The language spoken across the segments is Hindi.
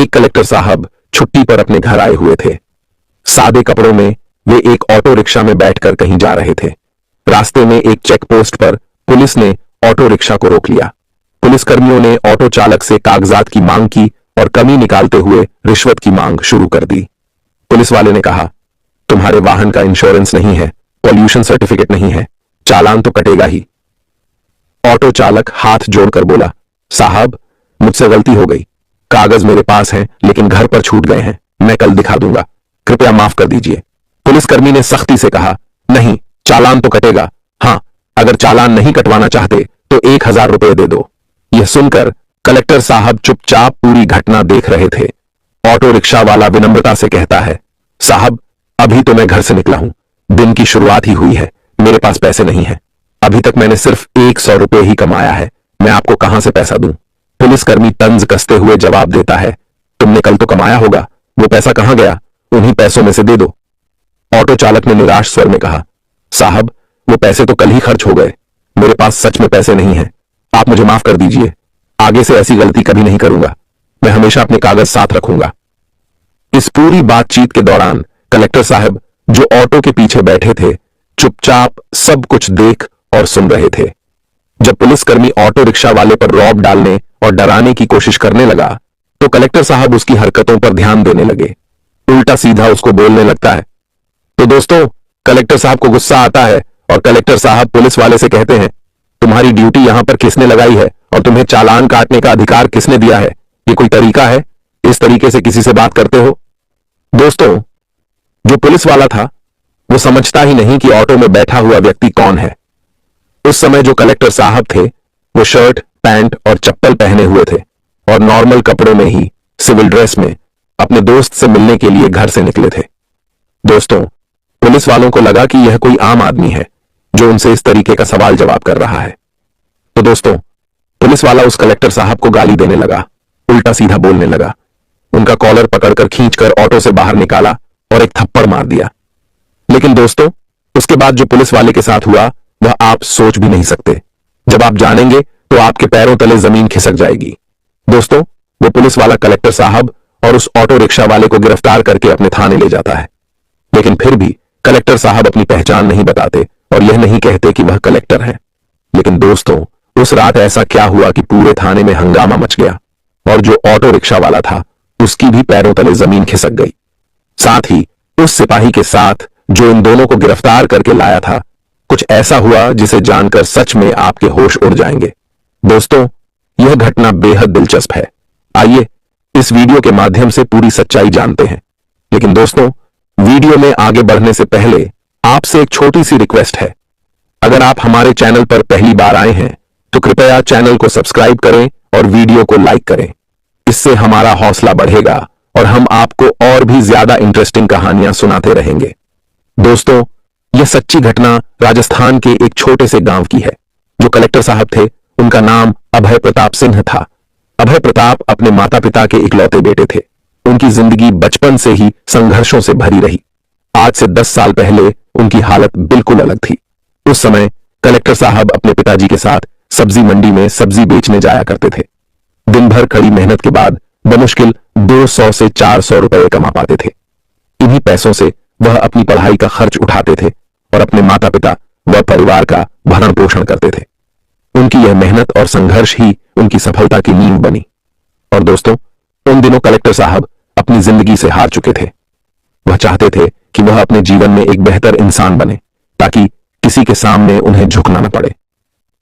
एक कलेक्टर साहब छुट्टी पर अपने घर आए हुए थे। सादे कपड़ों में वे एक ऑटो रिक्शा में बैठकर कहीं जा रहे थे। रास्ते में एक चेक पोस्ट पर पुलिस ने ऑटो रिक्शा को रोक लिया। पुलिसकर्मियों ने ऑटो चालक से कागजात की मांग की और कमी निकालते हुए रिश्वत की मांग शुरू कर दी। पुलिस वाले ने कहा, तुम्हारे वाहन का इंश्योरेंस नहीं है, पॉल्यूशन सर्टिफिकेट नहीं है, चालान तो कटेगा ही। ऑटो चालक हाथ जोड़कर बोला, साहब मुझसे गलती हो गई, कागज मेरे पास हैं लेकिन घर पर छूट गए हैं, मैं कल दिखा दूंगा, कृपया माफ कर दीजिए। पुलिसकर्मी ने सख्ती से कहा, नहीं, चालान तो कटेगा। हाँ, अगर चालान नहीं कटवाना चाहते तो 1000 रुपए दे दो। यह सुनकर कलेक्टर साहब चुपचाप पूरी घटना देख रहे थे। ऑटो रिक्शा वाला विनम्रता से कहता है, साहब अभी तो मैं घर से निकला हूं, दिन की शुरुआत ही हुई है, मेरे पास पैसे नहीं है, अभी तक मैंने सिर्फ 100 रुपए ही कमाया है, मैं आपको कहां से पैसा दूं। पुलिसकर्मी तंज कसते हुए जवाब देता है, तुमने कल तो कमाया होगा, वो पैसा कहां गया, उन्हीं पैसों में से दे दो। ऑटो चालक ने निराश स्वर में कहा, साहब वो पैसे तो कल ही खर्च हो गए, मेरे पास सच में पैसे नहीं हैं, आप मुझे माफ कर दीजिए, आगे से ऐसी गलती कभी नहीं करूंगा, मैं हमेशा अपने कागज साथ रखूंगा। इस पूरी बातचीत के दौरान कलेक्टर साहब जो ऑटो के पीछे बैठे थे चुपचाप सब कुछ देख और सुन रहे थे। जब पुलिसकर्मी ऑटो रिक्शा वाले पर रौब डालने और डराने की कोशिश करने लगा तो कलेक्टर साहब उसकी हरकतों पर ध्यान देने लगे, उल्टा सीधा उसको बोलने लगता है। तो दोस्तों, कलेक्टर साहब को गुस्सा आता है और कलेक्टर साहब पुलिस वाले से कहते हैं, तुम्हारी ड्यूटी यहां पर किसने लगाई है और तुम्हें चालान काटने का अधिकार किसने दिया है, ये कोई तरीका है, इस तरीके से किसी से बात करते हो। दोस्तों, जो पुलिस वाला था वो समझता ही नहीं कि ऑटो में बैठा हुआ व्यक्ति कौन है। उस समय जो कलेक्टर साहब थे वो शर्ट, पैंट और चप्पल पहने हुए थे और नॉर्मल कपड़ों में ही, सिविल ड्रेस में, अपने दोस्त से मिलने के लिए घर से निकले थे। दोस्तों, पुलिस वालों को लगा कि यह कोई आम आदमी है जो उनसे इस तरीके का सवाल जवाब कर रहा है। तो दोस्तों, पुलिस वाला उस कलेक्टर साहब को गाली देने लगा, उल्टा सीधा बोलने लगा, उनका कॉलर पकड़कर खींचकर ऑटो से बाहर निकाला और एक थप्पड़ मार दिया। लेकिन दोस्तों, उसके बाद जो पुलिस वाले के साथ हुआ वह आप सोच भी नहीं सकते। जब आप जानेंगे तो आपके पैरों तले जमीन खिसक जाएगी। दोस्तों, वो पुलिस वाला कलेक्टर साहब और उस ऑटो रिक्शा वाले को गिरफ्तार करके अपने थाने ले जाता है। लेकिन फिर भी कलेक्टर साहब अपनी पहचान नहीं बताते और यह नहीं कहते कि वह कलेक्टर है। लेकिन दोस्तों, उस रात ऐसा क्या हुआ कि पूरे थाने में हंगामा मच गया और जो ऑटो रिक्शा वाला था उसकी भी पैरों तले जमीन खिसक गई। साथ ही उस सिपाही के साथ जो इन दोनों को गिरफ्तार करके लाया था, कुछ ऐसा हुआ जिसे जानकर सच में आपके होश उड़ जाएंगे। दोस्तों, यह घटना बेहद दिलचस्प है। आइए इस वीडियो के माध्यम से पूरी सच्चाई जानते हैं। लेकिन दोस्तों, वीडियो में आगे बढ़ने से पहले आपसे एक छोटी सी रिक्वेस्ट है। अगर आप हमारे चैनल पर पहली बार आए हैं तो कृपया चैनल को सब्सक्राइब करें और वीडियो को लाइक करें। इससे हमारा हौसला बढ़ेगा और हम आपको और भी ज्यादा इंटरेस्टिंग कहानियां सुनाते रहेंगे। दोस्तों, यह सच्ची घटना राजस्थान के एक छोटे से गांव की है। जो कलेक्टर साहब थे उनका नाम अभय प्रताप सिंह था। अभय प्रताप अपने माता पिता के इकलौते बेटे थे। उनकी जिंदगी बचपन से ही संघर्षों से भरी रही। आज से 10 साल पहले उनकी हालत बिल्कुल अलग थी। उस समय कलेक्टर साहब अपने पिताजी के साथ सब्जी मंडी में सब्जी बेचने जाया करते थे। दिन भर कड़ी मेहनत के बाद बमुश्किल 200 से 400 रुपए कमा पाते थे। इन्हीं पैसों से वह अपनी पढ़ाई का खर्च उठाते थे और अपने माता पिता व परिवार का भरण पोषण करते थे। उनकी यह मेहनत और संघर्ष ही उनकी सफलता की नींव बनी। और दोस्तों, उन दिनों कलेक्टर साहब अपनी जिंदगी से हार चुके थे। वह चाहते थे कि वह अपने जीवन में एक बेहतर इंसान बने ताकि किसी के सामने उन्हें झुकना न पड़े।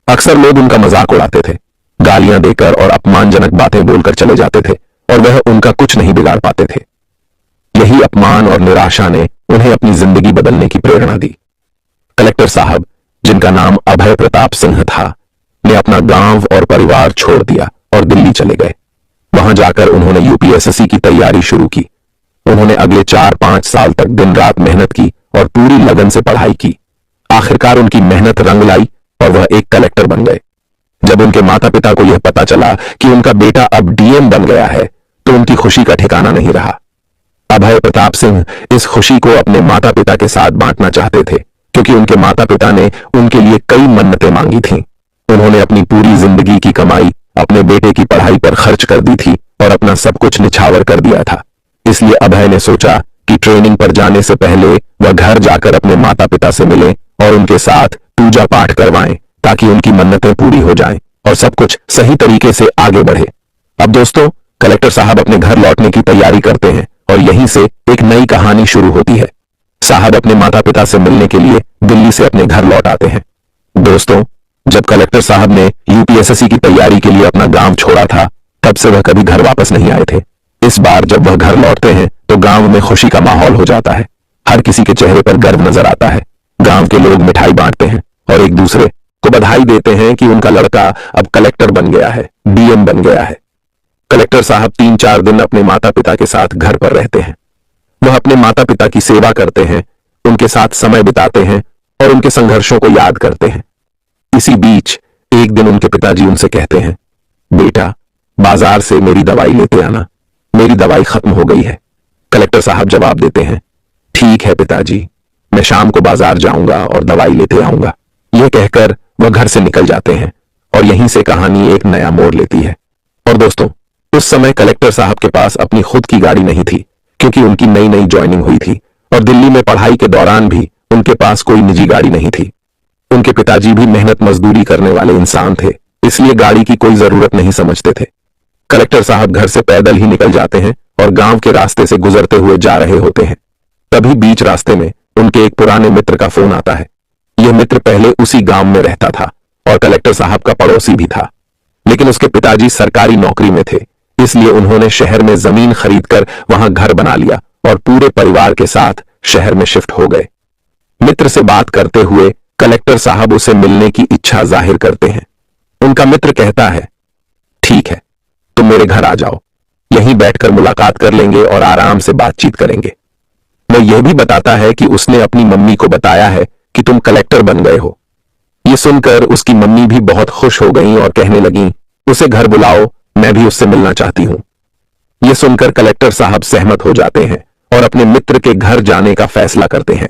अक्सर लोग उनका मजाक उड़ाते थे, गालियां देकर और अपमानजनक बातें बोलकर चले जाते थे और वह उनका कुछ नहीं बिगाड़ पाते थे। यही अपमान और निराशा ने उन्हें अपनी जिंदगी बदलने की प्रेरणा दी। कलेक्टर साहब, जिनका नाम अभय प्रताप सिंह था, ने अपना गांव और परिवार छोड़ दिया और दिल्ली चले गए। वहां जाकर उन्होंने यूपीएससी की तैयारी शुरू की। उन्होंने अगले 4-5 साल तक दिन रात मेहनत की और पूरी लगन से पढ़ाई की। आखिरकार उनकी मेहनत रंग लाई और वह एक कलेक्टर बन गए। जब उनके माता पिता को यह पता चला कि उनका बेटा अब डीएम बन गया है तो उनकी खुशी का ठिकाना नहीं रहा। अभय प्रताप सिंह इस खुशी को अपने माता पिता के साथ बांटना चाहते थे क्योंकि उनके माता पिता ने उनके लिए कई मन्नतें मांगी थीं। उन्होंने अपनी पूरी जिंदगी की कमाई अपने बेटे की पढ़ाई पर खर्च कर दी थी और और अपना सब कुछ निछावर कर दिया था। इसलिए अभय ने सोचा कि ट्रेनिंग पर जाने से पहले वह घर जाकर अपने माता पिता से मिले और उनके साथ पूजा पाठ करवाएं ताकि उनकी मन्नतें पूरी हो जाएं और सब कुछ सही तरीके से आगे बढ़े। अब दोस्तों, कलेक्टर साहब अपने घर लौटने की तैयारी करते हैं और यहीं से एक नई कहानी शुरू होती है। साहब अपने माता पिता से मिलने के लिए दिल्ली से अपने घर लौट आते हैं। दोस्तों, जब कलेक्टर साहब ने यूपीएससी की तैयारी के लिए अपना गांव छोड़ा था, तब से वह कभी घर वापस नहीं आए थे। इस बार जब वह घर लौटते हैं तो गांव में खुशी का माहौल हो जाता है। हर किसी के चेहरे पर गर्व नजर आता है। गांव के लोग मिठाई बांटते हैं और एक दूसरे को बधाई देते हैं कि उनका लड़का अब कलेक्टर बन गया है, डीएम बन गया है। कलेक्टर साहब 3-4 दिन अपने माता पिता के साथ घर पर रहते हैं। वह अपने माता पिता की सेवा करते हैं, उनके साथ समय बिताते हैं और उनके संघर्षों को याद करते हैं। इसी बीच एक दिन उनके पिताजी उनसे कहते हैं, बेटा, बाजार से मेरी दवाई लेते आना, मेरी दवाई खत्म हो गई है। कलेक्टर साहब जवाब देते हैं, ठीक है पिताजी, मैं शाम को बाजार जाऊंगा और दवाई लेते आऊंगा। यह कहकर वह घर से निकल जाते हैं और यहीं से कहानी एक नया मोड़ लेती है। और दोस्तों, उस समय कलेक्टर साहब के पास अपनी खुद की गाड़ी नहीं थी, क्योंकि उनकी नई नई ज्वाइनिंग हुई थी और दिल्ली में पढ़ाई के दौरान भी उनके पास कोई निजी गाड़ी नहीं थी। उनके पिताजी भी मेहनत मजदूरी करने वाले इंसान थे, इसलिए गाड़ी की कोई जरूरत नहीं समझते थे। कलेक्टर साहब घर से पैदल ही निकल जाते हैं और गांव के रास्ते से गुजरते हुए जा रहे होते हैं। तभी बीच रास्ते में उनके एक पुराने मित्र का फोन आता है। यह मित्र पहले उसी गांव में रहता था और कलेक्टर साहब का पड़ोसी भी था, लेकिन उसके पिताजी सरकारी नौकरी में थे, इसलिए उन्होंने शहर में जमीन खरीदकर वहां घर बना लिया और पूरे परिवार के साथ शहर में शिफ्ट हो गए। मित्र से बात करते हुए कलेक्टर साहब उसे मिलने की इच्छा जाहिर करते हैं। उनका मित्र कहता है, ठीक है, तुम मेरे घर आ जाओ, यहीं बैठकर मुलाकात कर लेंगे और आराम से बातचीत करेंगे। वह यह भी बताता है कि उसने अपनी मम्मी को बताया है कि तुम कलेक्टर बन गए हो। यह सुनकर उसकी मम्मी भी बहुत खुश हो गईं और कहने लगीं, उसे घर बुलाओ, मैं भी उससे मिलना चाहती हूं। यह सुनकर कलेक्टर साहब सहमत हो जाते हैं और अपने मित्र के घर जाने का फैसला करते हैं।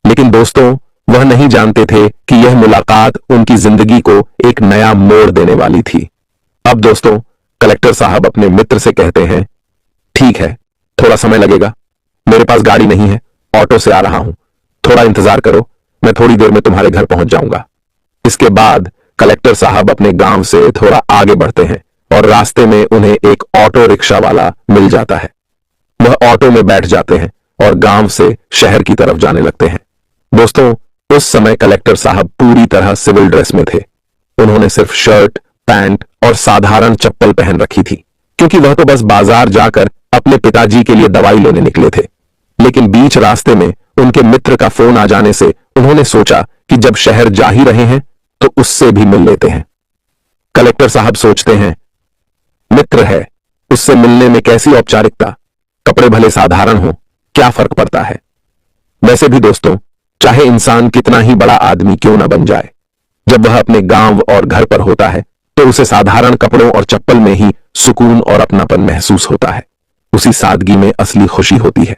लेकिन दोस्तों, वह नहीं जानते थे कि यह मुलाकात उनकी जिंदगी को एक नया मोड़ देने वाली थी। अब दोस्तों, कलेक्टर साहब अपने मित्र से कहते हैं, ठीक है, थोड़ा समय लगेगा, मेरे पास गाड़ी नहीं है, ऑटो से आ रहा हूं, थोड़ा इंतजार करो, मैं थोड़ी देर में तुम्हारे घर पहुंच जाऊंगा। इसके बाद कलेक्टर साहब अपने गांव से थोड़ा आगे बढ़ते हैं और रास्ते में उन्हें एक ऑटो रिक्शा वाला मिल जाता है। वह ऑटो में बैठ जाते हैं और गांव से शहर की तरफ जाने लगते हैं। दोस्तों, उस समय कलेक्टर साहब पूरी तरह सिविल ड्रेस में थे। उन्होंने सिर्फ शर्ट, पैंट और साधारण चप्पल पहन रखी थी, क्योंकि वह तो बस बाजार जाकर अपने पिताजी के लिए दवाई लेने निकले थे। लेकिन बीच रास्ते में उनके मित्र का फोन आ जाने से उन्होंने सोचा कि जब शहर जा ही रहे हैं तो उससे भी मिल लेते हैं। कलेक्टर साहब सोचते हैं, मित्र है, उससे मिलने में कैसी औपचारिकता, कपड़े भले साधारण हो, क्या फर्क पड़ता है। वैसे भी दोस्तों, चाहे इंसान कितना ही बड़ा आदमी क्यों न बन जाए, जब वह अपने गांव और घर पर होता है तो उसे साधारण कपड़ों और चप्पल में ही सुकून और अपनापन महसूस होता है। उसी सादगी में असली खुशी होती है।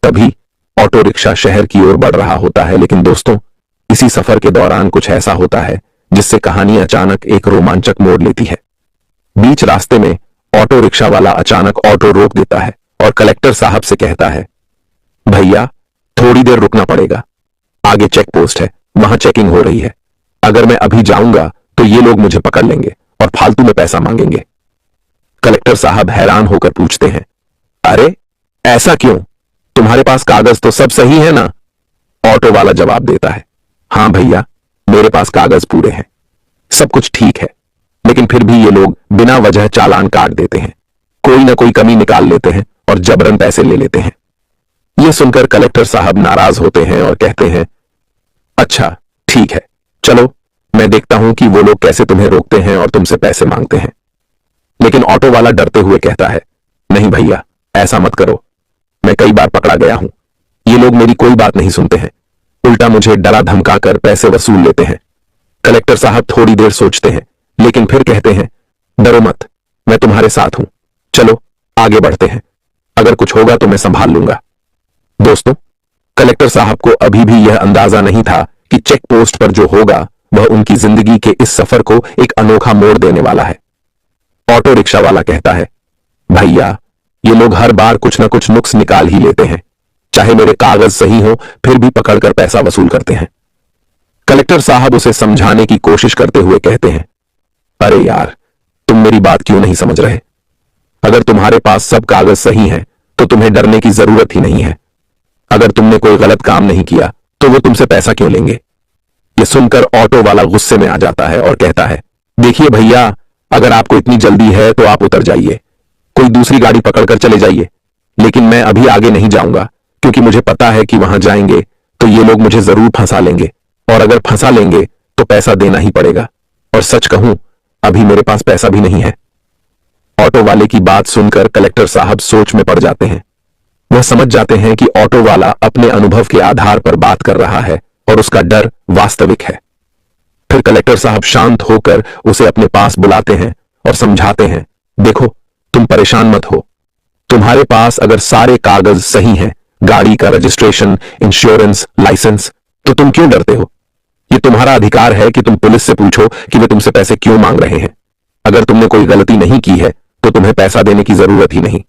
तभी ऑटो रिक्शा शहर की ओर बढ़ रहा होता है। लेकिन दोस्तों, इसी सफर के दौरान कुछ ऐसा होता है जिससे कहानी अचानक एक रोमांचक मोड़ लेती है। बीच रास्ते में ऑटो रिक्शा वाला अचानक ऑटो रोक देता है और कलेक्टर साहब से कहता है, भैया, थोड़ी देर रुकना पड़ेगा, आगे चेक पोस्ट है, वहां चेकिंग हो रही है। अगर मैं अभी जाऊंगा तो ये लोग मुझे पकड़ लेंगे और फालतू में पैसा मांगेंगे। कलेक्टर साहब हैरान होकर पूछते हैं, अरे ऐसा क्यों, तुम्हारे पास कागज तो सब सही है ना। ऑटो वाला जवाब देता है, हां भैया, मेरे पास कागज पूरे हैं, सब कुछ ठीक है, लेकिन फिर भी ये लोग बिना वजह चालान काट देते हैं, कोई ना कोई कमी निकाल लेते हैं और जबरन पैसे ले लेते हैं। यह सुनकर कलेक्टर साहब नाराज होते हैं और कहते हैं, अच्छा ठीक है, चलो मैं देखता हूं कि वो लोग कैसे तुम्हें रोकते हैं और तुमसे पैसे मांगते हैं। लेकिन ऑटो वाला डरते हुए कहता है, नहीं भैया, ऐसा मत करो, मैं कई बार पकड़ा गया हूं, ये लोग मेरी कोई बात नहीं सुनते हैं, उल्टा मुझे डरा धमकाकर पैसे वसूल लेते हैं। कलेक्टर साहब थोड़ी देर सोचते हैं, लेकिन फिर कहते हैं, डरो मत, मैं तुम्हारे साथ हूं, चलो आगे बढ़ते हैं, अगर कुछ होगा तो मैं संभाल लूंगा। दोस्तों, कलेक्टर साहब को अभी भी यह अंदाजा नहीं था कि चेक पोस्ट पर जो होगा वह उनकी जिंदगी के इस सफर को एक अनोखा मोड़ देने वाला है। ऑटो रिक्शा वाला कहता है, भैया, ये लोग हर बार कुछ ना कुछ नुक्स निकाल ही लेते हैं। चाहे मेरे कागज सही हो फिर भी पकड़कर पैसा वसूल करते हैं। कलेक्टर साहब उसे समझाने की कोशिश करते हुए कहते हैं, अरे यार, तुम मेरी बात क्यों नहीं समझ रहे? अगर तुम्हारे पास सब कागज सही हैं तो तुम्हें डरने की जरूरत ही नहीं है। अगर तुमने कोई गलत काम नहीं किया तो वो तुमसे पैसा क्यों लेंगे? ये सुनकर ऑटो वाला गुस्से में आ जाता है और कहता है, देखिए भैया, अगर आपको इतनी जल्दी है तो आप उतर जाइए, कोई दूसरी गाड़ी पकड़कर चले जाइए। लेकिन मैं अभी आगे नहीं जाऊंगा क्योंकि मुझे पता है कि वहां जाएंगे तो ये लोग मुझे जरूर फंसा लेंगे, और अगर फंसा लेंगे तो पैसा देना ही पड़ेगा। और सच कहूं, अभी मेरे पास पैसा भी नहीं है। ऑटो वाले की बात सुनकर कलेक्टर साहब सोच में पड़ जाते हैं। वह समझ जाते हैं कि ऑटो वाला अपने अनुभव के आधार पर बात कर रहा है और उसका डर वास्तविक है। फिर कलेक्टर साहब शांत होकर उसे अपने पास बुलाते हैं और समझाते हैं, देखो, तुम परेशान मत हो। तुम्हारे पास अगर सारे कागज सही हैं, गाड़ी का रजिस्ट्रेशन, इंश्योरेंस, लाइसेंस, तो तुम क्यों डरते हो? ये तुम्हारा अधिकार है कि तुम पुलिस से पूछो कि वे तुमसे पैसे क्यों मांग रहे हैं। अगर तुमने कोई गलती नहीं की है तो तुम्हें पैसा देने की जरूरत ही नहीं।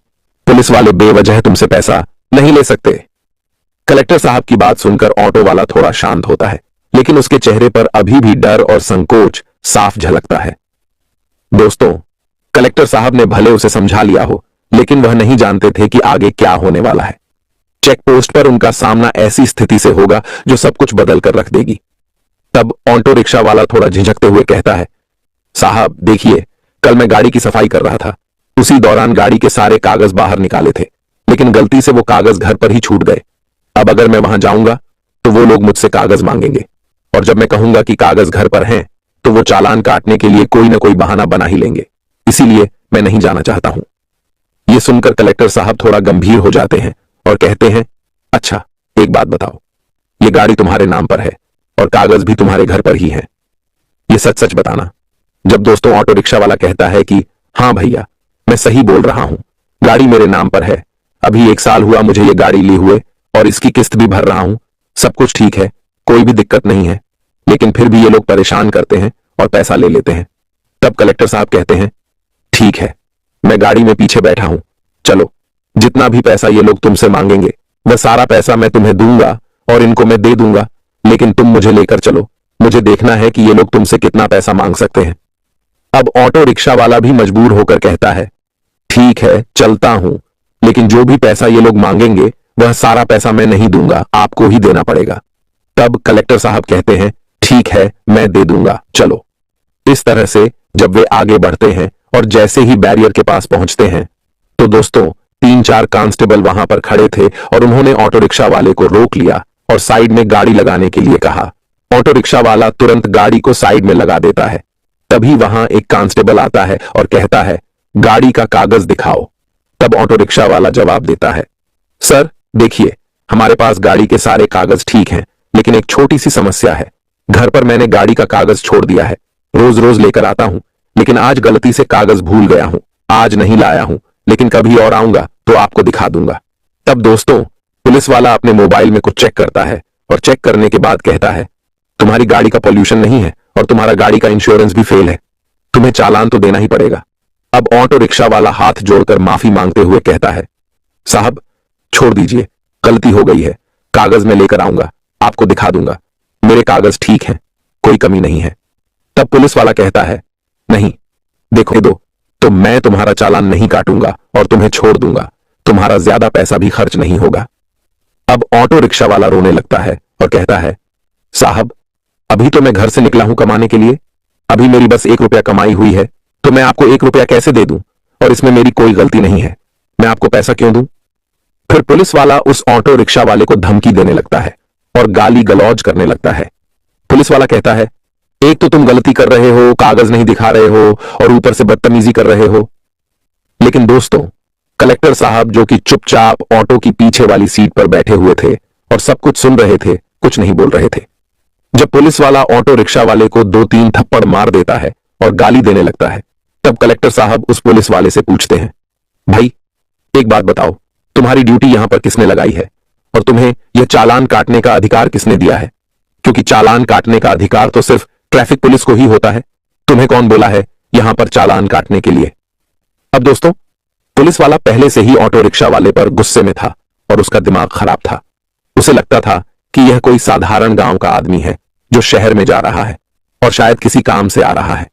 पुलिस वाले बेवजह तुमसे पैसा नहीं ले सकते। कलेक्टर साहब की बात सुनकर ऑटो वाला थोड़ा शांत होता है, लेकिन उसके चेहरे पर अभी भी डर और संकोच साफ झलकता है। दोस्तों, कलेक्टर साहब ने भले उसे समझा लिया हो, लेकिन वह नहीं जानते थे कि आगे क्या होने वाला है। चेक पोस्ट पर उनका सामना ऐसी स्थिति से होगा जो सब कुछ बदल कर रख देगी। तब ऑटो रिक्शा वाला थोड़ा झिझकते हुए कहता है, साहब देखिए, कल मैं गाड़ी की सफाई कर रहा था। उसी दौरान गाड़ी के सारे कागज बाहर निकाले थे, लेकिन गलती से वो कागज घर पर ही छूट गए। अब अगर मैं वहां जाऊंगा तो वो लोग मुझसे कागज मांगेंगे, और जब मैं कहूंगा कि कागज घर पर हैं तो वो चालान काटने के लिए कोई ना कोई बहाना बना ही लेंगे। इसीलिए मैं नहीं जाना चाहता हूं। यह सुनकर कलेक्टर साहब थोड़ा गंभीर हो जाते हैं और कहते हैं, अच्छा, एक बात बताओ, ये गाड़ी तुम्हारे नाम पर है और कागज भी तुम्हारे घर पर ही हैं। ये सच सच बताना। जब दोस्तों ऑटो रिक्शा वाला कहता है कि हाँ भैया, मैं सही बोल रहा हूं, गाड़ी मेरे नाम पर है, अभी 1 साल हुआ मुझे ये गाड़ी ली हुए और इसकी किस्त भी भर रहा हूं, सब कुछ ठीक है, कोई भी दिक्कत नहीं है, लेकिन फिर भी ये लोग परेशान करते हैं और पैसा ले लेते हैं। तब कलेक्टर साहब कहते हैं, ठीक है, मैं गाड़ी में पीछे बैठा हूं, चलो, जितना भी पैसा ये लोग तुमसे मांगेंगे वह सारा पैसा मैं तुम्हें दूंगा और इनको मैं दे दूंगा, लेकिन तुम मुझे लेकर चलो, मुझे देखना है कि ये लोग तुमसे कितना पैसा मांग सकते हैं। अब ऑटो रिक्शा वाला भी मजबूर होकर कहता है, ठीक है, चलता हूं, लेकिन जो भी पैसा ये लोग मांगेंगे वह सारा पैसा मैं नहीं दूंगा, आपको ही देना पड़ेगा। तब कलेक्टर साहब कहते हैं, ठीक है, मैं दे दूंगा, चलो। इस तरह से जब वे आगे बढ़ते हैं और जैसे ही बैरियर के पास पहुंचते हैं तो दोस्तों 3-4 कांस्टेबल वहां पर खड़े थे और उन्होंने ऑटो रिक्शा वाले को रोक लिया और साइड में गाड़ी लगाने के लिए कहा। ऑटो रिक्शा वाला तुरंत गाड़ी को साइड में लगा देता है। तभी वहां एक कांस्टेबल आता है और कहता है, गाड़ी का कागज दिखाओ। तब ऑटो रिक्शा वाला जवाब देता है, सर देखिए, हमारे पास गाड़ी के सारे कागज ठीक हैं, लेकिन एक छोटी सी समस्या है। घर पर मैंने गाड़ी का कागज छोड़ दिया है, रोज रोज लेकर आता हूं, लेकिन आज गलती से कागज भूल गया हूं, आज नहीं लाया हूं, लेकिन कभी और आऊंगा तो आपको दिखा दूंगा। तब दोस्तों पुलिस वाला अपने मोबाइल में कुछ चेक करता है और चेक करने के बाद कहता है, तुम्हारी गाड़ी का पॉल्यूशन नहीं है और तुम्हारा गाड़ी का इंश्योरेंस भी फेल है, तुम्हें चालान तो देना ही पड़ेगा। अब ऑटो रिक्शा वाला हाथ जोड़कर माफी मांगते हुए कहता है, साहब छोड़ दीजिए, गलती हो गई है, कागज में लेकर आऊंगा, आपको दिखा दूंगा, मेरे कागज ठीक हैं, कोई कमी नहीं है। तब पुलिस वाला कहता है, नहीं, देखो दो, तो मैं तुम्हारा चालान नहीं काटूंगा और तुम्हें छोड़ दूंगा, तुम्हारा ज्यादा पैसा भी खर्च नहीं होगा। अब ऑटो रिक्शा वाला रोने लगता है और कहता है, साहब अभी तो मैं घर से निकला हूं कमाने के लिए, अभी मेरी बस 1 रुपया कमाई हुई है, तो मैं आपको 1 रुपया कैसे दे दूं, और इसमें मेरी कोई गलती नहीं है, मैं आपको पैसा क्यों दूं? फिर पुलिस वाला उस ऑटो रिक्शा वाले को धमकी देने लगता है और गाली गलौज करने लगता है। पुलिस वाला कहता है, एक तो तुम गलती कर रहे हो, कागज नहीं दिखा रहे हो और ऊपर से बदतमीजी कर रहे हो। लेकिन दोस्तों कलेक्टर साहब, जो कि चुपचाप ऑटो की पीछे वाली सीट पर बैठे हुए थे और सब कुछ सुन रहे थे, कुछ नहीं बोल रहे थे। जब पुलिस वाला ऑटो रिक्शा वाले को 2-3 थप्पड़ मार देता है और गाली देने लगता है, तब कलेक्टर साहब उस पुलिस वाले से पूछते हैं, भाई एक बात बताओ, तुम्हारी ड्यूटी यहां पर किसने लगाई है और तुम्हें यह चालान काटने का अधिकार किसने दिया है? क्योंकि चालान काटने का अधिकार तो सिर्फ ट्रैफिक पुलिस को ही होता है, तुम्हें कौन बोला है यहां पर चालान काटने के लिए? अब दोस्तों पुलिस वाला पहले से ही ऑटो रिक्शा वाले पर गुस्से में था और उसका दिमाग खराब था। उसे लगता था कि यह कोई साधारण गांव का आदमी है जो शहर में जा रहा है और शायद किसी काम से आ रहा है।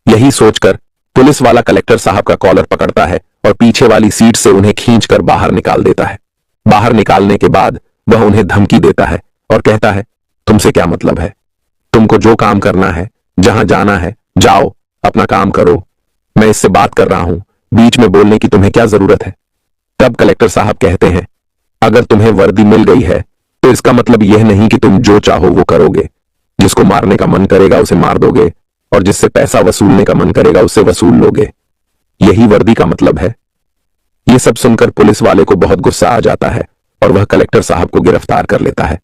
यही सोचकर पुलिस वाला कलेक्टर साहब का कॉलर पकड़ता है और पीछे वाली सीट से उन्हें खींचकर बाहर निकाल देता है। बाहर निकालने के बाद वह उन्हें धमकी देता है और कहता है, तुमसे क्या मतलब है? तुमको जो काम करना है, जहां जाना है, जाओ, अपना काम करो। मैं इससे बात कर रहा हूं, बीच में बोलने की तुम्हें क्या जरूरत है? तब कलेक्टर साहब कहते हैं, अगर तुम्हें वर्दी मिल गई है तो इसका मतलब यह नहीं कि तुम जो चाहो वो करोगे। जिसको मारने का मन करेगा उसे मार दोगे और जिससे पैसा वसूलने का मन करेगा उससे वसूल लोगे। यही वर्दी का मतलब है। यह सब सुनकर पुलिस वाले को बहुत गुस्सा आ जाता है और वह कलेक्टर साहब को गिरफ्तार कर लेता है।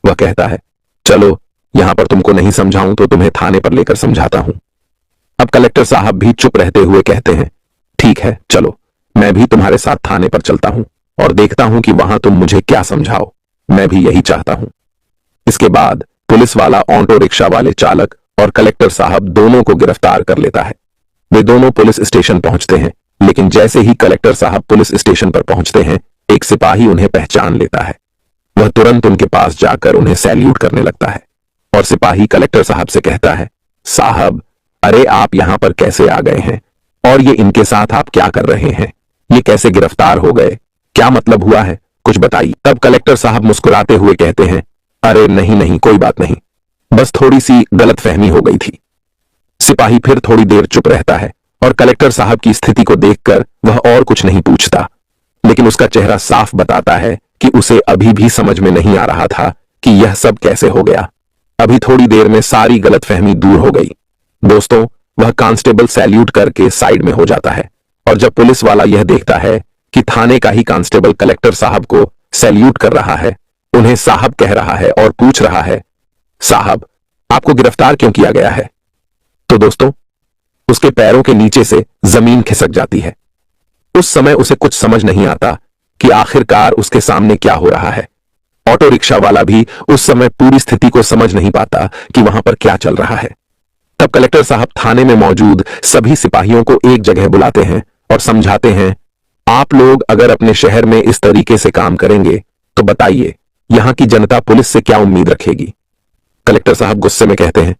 वह कहता है, चलो, यहां पर तुमको नहीं समझाऊं तो तुम्हें थाने पर लेकर समझाता हूं। अब कलेक्टर साहब भी चुप रहते हुए कहते हैं, ठीक है, चलो, मैं भी तुम्हारे साथ थाने पर चलता हूं और देखता हूं कि वहां तुम मुझे क्या समझाओ। मैं भी यही चाहता हूं। इसके बाद पुलिस वाला ऑटो रिक्शा वाले चालक और कलेक्टर साहब दोनों को गिरफ्तार कर लेता है। वे दोनों पुलिस स्टेशन पहुंचते हैं, लेकिन जैसे ही कलेक्टर साहब पुलिस स्टेशन पर पहुंचते हैं, एक सिपाही उन्हें पहचान लेता है। वह तुरंत उनके पास जाकर उन्हें सैल्यूट करने लगता है और सिपाही कलेक्टर साहब से कहता है, साहब, अरे आप यहां पर कैसे आ गए हैं और ये इनके साथ आप क्या कर रहे हैं? ये कैसे गिरफ्तार हो गए? क्या मतलब हुआ है? कुछ बताइए। तब कलेक्टर साहब मुस्कुराते हुए कहते हैं, अरे नहीं नहीं, कोई बात नहीं, बस थोड़ी सी गलतफहमी हो गई थी। सिपाही फिर थोड़ी देर चुप रहता है और कलेक्टर साहब की स्थिति को देखकर वह और कुछ नहीं पूछता, लेकिन उसका चेहरा साफ बताता है कि उसे अभी भी समझ में नहीं आ रहा था कि यह सब कैसे हो गया। अभी थोड़ी देर में सारी गलतफहमी दूर हो गई। दोस्तों, वह कांस्टेबल सैल्यूट करके साइड में हो जाता है और जब पुलिस वाला यह देखता है कि थाने का ही कांस्टेबल कलेक्टर साहब को सैल्यूट कर रहा है, उन्हें साहब कह रहा है और पूछ रहा है, साहब, आपको गिरफ्तार क्यों किया गया है? तो दोस्तों, उसके पैरों के नीचे से जमीन खिसक जाती है। उस समय उसे कुछ समझ नहीं आता कि आखिरकार उसके सामने क्या हो रहा है। ऑटो रिक्शा वाला भी उस समय पूरी स्थिति को समझ नहीं पाता कि वहां पर क्या चल रहा है। तब कलेक्टर साहब थाने में मौजूद सभी सिपाहियों को एक जगह बुलाते हैं और समझाते हैं, आप लोग अगर अपने शहर में इस तरीके से काम करेंगे तो बताइए, यहां की जनता पुलिस से क्या उम्मीद रखेगी? कलेक्टर साहब गुस्से में कहते हैं,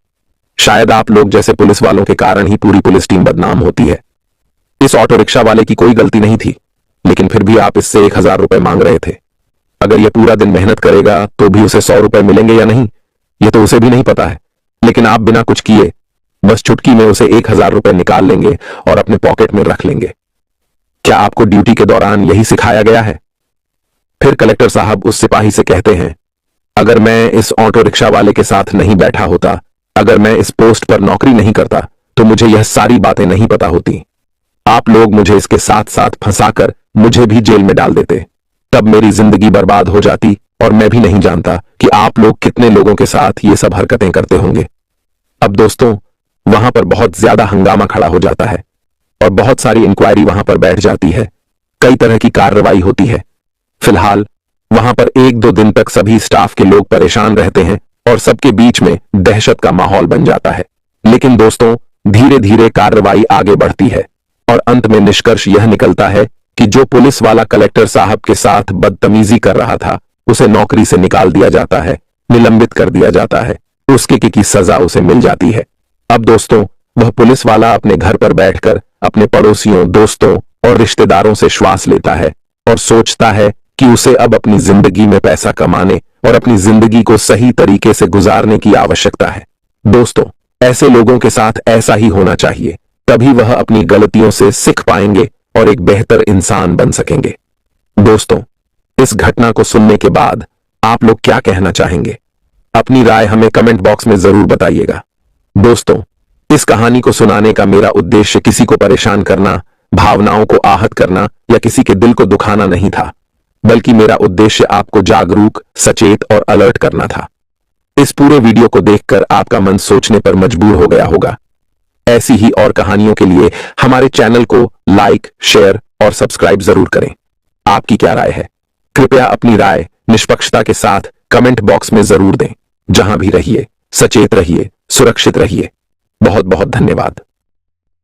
शायद आप लोग जैसे पुलिस वालों के कारण ही पूरी पुलिस टीम बदनाम होती है। इस ऑटो रिक्शा वाले की कोई गलती नहीं थी, लेकिन फिर भी आप इससे 1000 रुपए मांग रहे थे। अगर यह पूरा दिन मेहनत करेगा तो भी उसे 100 रुपए मिलेंगे या नहीं, यह तो उसे भी नहीं पता है। लेकिन आप बिना कुछ किए बस चुटकी में उसे 1000 रुपए निकाल लेंगे और अपने पॉकेट में रख लेंगे। क्या आपको ड्यूटी के दौरान यही सिखाया गया है? फिर कलेक्टर साहब उस सिपाही से कहते हैं, अगर मैं इस ऑटो रिक्शा वाले के साथ नहीं बैठा होता, अगर मैं इस पोस्ट पर नौकरी नहीं करता, तो मुझे यह सारी बातें नहीं पता होती। आप लोग मुझे इसके साथ साथ फंसाकर मुझे भी जेल में डाल देते, तब मेरी जिंदगी बर्बाद हो जाती और मैं भी नहीं जानता कि आप लोग कितने लोगों के साथ ये सब हरकतें करते होंगे। अब दोस्तों, वहां पर बहुत ज्यादा हंगामा खड़ा हो जाता है और बहुत सारी इंक्वायरी वहां पर बैठ जाती है। कई तरह की कार्रवाई होती है। फिलहाल वहां पर 1-2 दिन तक सभी स्टाफ के लोग परेशान रहते हैं और सबके बीच में दहशत का माहौल बन जाता है। लेकिन दोस्तों, धीरे धीरे कार्रवाई आगे बढ़ती है और अंत में निष्कर्ष यह निकलता है कि जो पुलिस वाला कलेक्टर साहब के साथ बदतमीजी कर रहा था, उसे नौकरी से निकाल दिया जाता है, निलंबित कर दिया जाता है, उसके की सजा उसे मिल जाती है। अब दोस्तों, वह पुलिस वाला अपने घर पर बैठकर अपने पड़ोसियों, दोस्तों और रिश्तेदारों से श्वास लेता है और सोचता है कि उसे अब अपनी जिंदगी में पैसा कमाने और अपनी जिंदगी को सही तरीके से गुजारने की आवश्यकता है। दोस्तों, ऐसे लोगों के साथ ऐसा ही होना चाहिए, तभी वह अपनी गलतियों से सीख पाएंगे और एक बेहतर इंसान बन सकेंगे। दोस्तों, इस घटना को सुनने के बाद आप लोग क्या कहना चाहेंगे? अपनी राय हमें कमेंट बॉक्स में जरूर बताइएगा। दोस्तों, इस कहानी को सुनाने का मेरा उद्देश्य किसी को परेशान करना, भावनाओं को आहत करना या किसी के दिल को दुखाना नहीं था, बल्कि मेरा उद्देश्य आपको जागरूक, सचेत और अलर्ट करना था। इस पूरे वीडियो को देखकर आपका मन सोचने पर मजबूर हो गया होगा। ऐसी ही और कहानियों के लिए हमारे चैनल को लाइक, शेयर और सब्सक्राइब जरूर करें। आपकी क्या राय है? कृपया अपनी राय निष्पक्षता के साथ कमेंट बॉक्स में जरूर दें। जहां भी रहिए, सचेत रहिए, सुरक्षित रहिए। बहुत बहुत धन्यवाद।